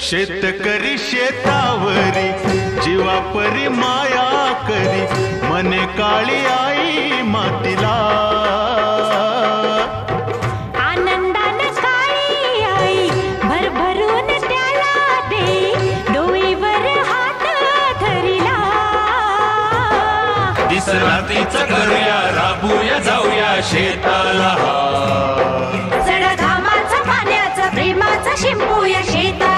शेतकरी शेतावरी जीवापरी माया करी, मने काळी आई मातीला. आनंदान काळी आई भरभरून त्याला दे, डोईवर हात धरिला. दिस रात्रीच करूया, राबूया जाऊया शेताला. जड घामाचं पाण्याचं प्रेमाचं शिंपूया शेता.